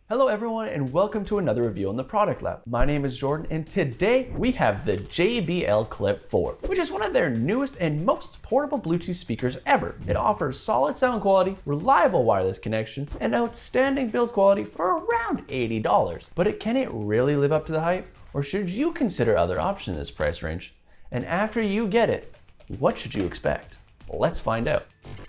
Hello everyone and welcome to another review on the Product Lab. My name is Jordan and today we have the JBL Clip 4, which is one of their newest and most portable Bluetooth speakers ever. It offers solid sound quality, reliable wireless connection, and outstanding build quality for around $80. But can it really live up to the hype? Or should you consider other options in this price range? And after you get it, what should you expect? Let's find out.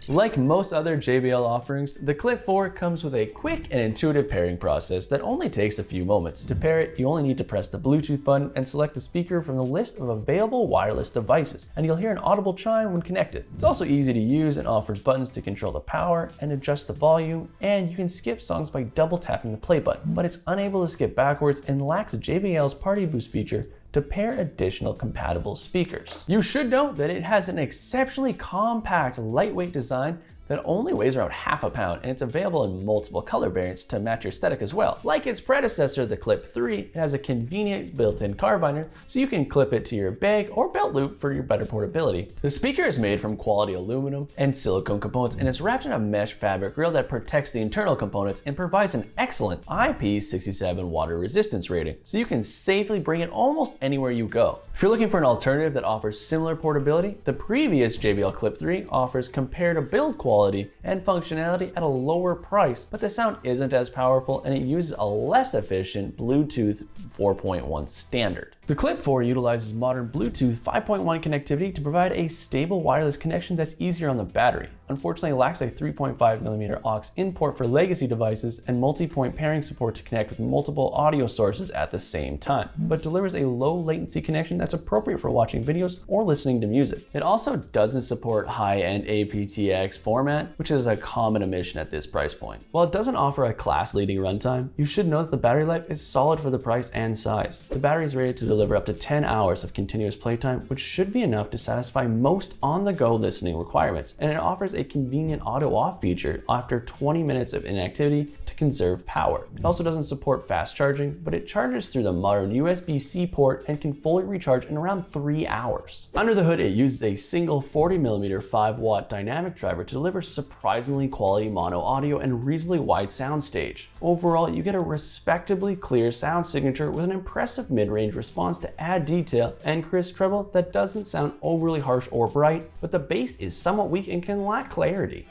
Like most other JBL offerings, the Clip 4 comes with a quick and intuitive pairing process that only takes a few moments. To pair it, you only need to press the Bluetooth button and select the speaker from the list of available wireless devices, and you'll hear an audible chime when connected. It's also easy to use and offers buttons to control the power and adjust the volume, and you can skip songs by double tapping the play button, but it's unable to skip backwards and lacks JBL's Party Boost feature to pair additional compatible speakers. You should note that it has an exceptionally compact, lightweight design that only weighs around half a pound, and it's available in multiple color variants to match your aesthetic as well. Like its predecessor, the Clip 3, it has a convenient built-in carbiner, so you can clip it to your bag or belt loop for your better portability. The speaker is made from quality aluminum and silicone components, and it's wrapped in a mesh fabric grill that protects the internal components and provides an excellent IP67 water resistance rating, so you can safely bring it almost anywhere you go. If you're looking for an alternative that offers similar portability, the previous JBL Clip 3 offers comparative build quality and functionality at a lower price, but the sound isn't as powerful and it uses a less efficient Bluetooth 4.1 standard. The Clip 4 utilizes modern Bluetooth 5.1 connectivity to provide a stable wireless connection that's easier on the battery. Unfortunately, it lacks a 3.5mm aux in port for legacy devices and multi-point pairing support to connect with multiple audio sources at the same time, but delivers a low latency connection that's appropriate for watching videos or listening to music. It also doesn't support high-end aptX format, which is a common omission at this price point. While it doesn't offer a class-leading runtime, you should know that the battery life is solid for the price and size. The battery is rated to deliver up to 10 hours of continuous playtime, which should be enough to satisfy most on-the-go listening requirements, and it offers a convenient auto-off feature after 20 minutes of inactivity to conserve power. It also doesn't support fast charging, but it charges through the modern USB-C port and can fully recharge in around 3 hours. Under the hood, it uses a single 40mm 5-watt dynamic driver to deliver surprisingly quality mono audio and reasonably wide soundstage. Overall, you get a respectably clear sound signature with an impressive mid-range response to add detail and crisp treble that doesn't sound overly harsh or bright, but the bass is somewhat weak and can lack clarity.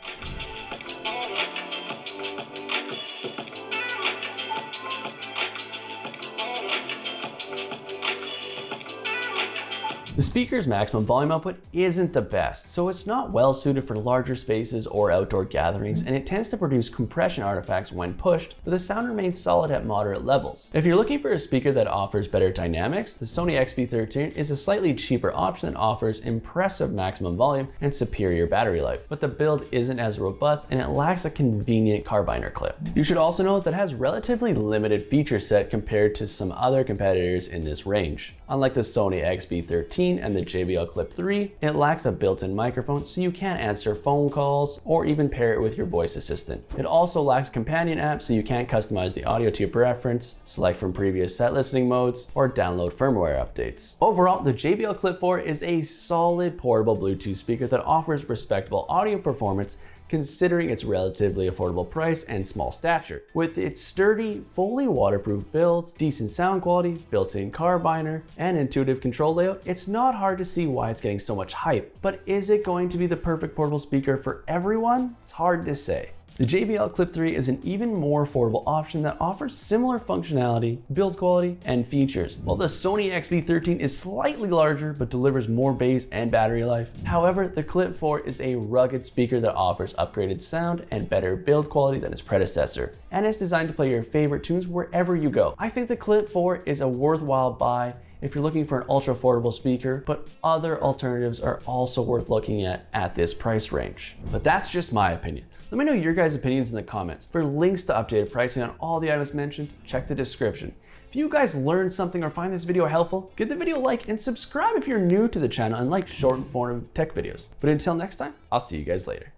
The speaker's maximum volume output isn't the best, so it's not well suited for larger spaces or outdoor gatherings, and it tends to produce compression artifacts when pushed, but the sound remains solid at moderate levels. If you're looking for a speaker that offers better dynamics, the Sony XB13 is a slightly cheaper option that offers impressive maximum volume and superior battery life, but the build isn't as robust and it lacks a convenient carbiner clip. You should also note that it has relatively limited feature set compared to some other competitors in this range. Unlike the Sony XB13 and the JBL Clip 3, it lacks a built-in microphone, so you can't answer phone calls or even pair it with your voice assistant. It also lacks a companion app, so you can't customize the audio to your preference, select from previous set listening modes, or download firmware updates. Overall, the JBL Clip 4 is a solid portable Bluetooth speaker that offers respectable audio performance considering its relatively affordable price and small stature. With its sturdy, fully waterproof build, decent sound quality, built-in carbiner, and intuitive control layout, it's not hard to see why it's getting so much hype. But is it going to be the perfect portable speaker for everyone? It's hard to say. The JBL Clip 3 is an even more affordable option that offers similar functionality, build quality, and features, while the Sony XB13 is slightly larger but delivers more bass and battery life. However, the Clip 4 is a rugged speaker that offers upgraded sound and better build quality than its predecessor, and it's designed to play your favorite tunes wherever you go. I think the Clip 4 is a worthwhile buy if you're looking for an ultra affordable speaker, but other alternatives are also worth looking at this price range. But that's just my opinion. Let me know your guys' opinions in the comments. For links to updated pricing on all the items mentioned, check the description. If you guys learned something or find this video helpful, give the video a like and subscribe if you're new to the channel and like short form tech videos. But until next time, I'll see you guys later.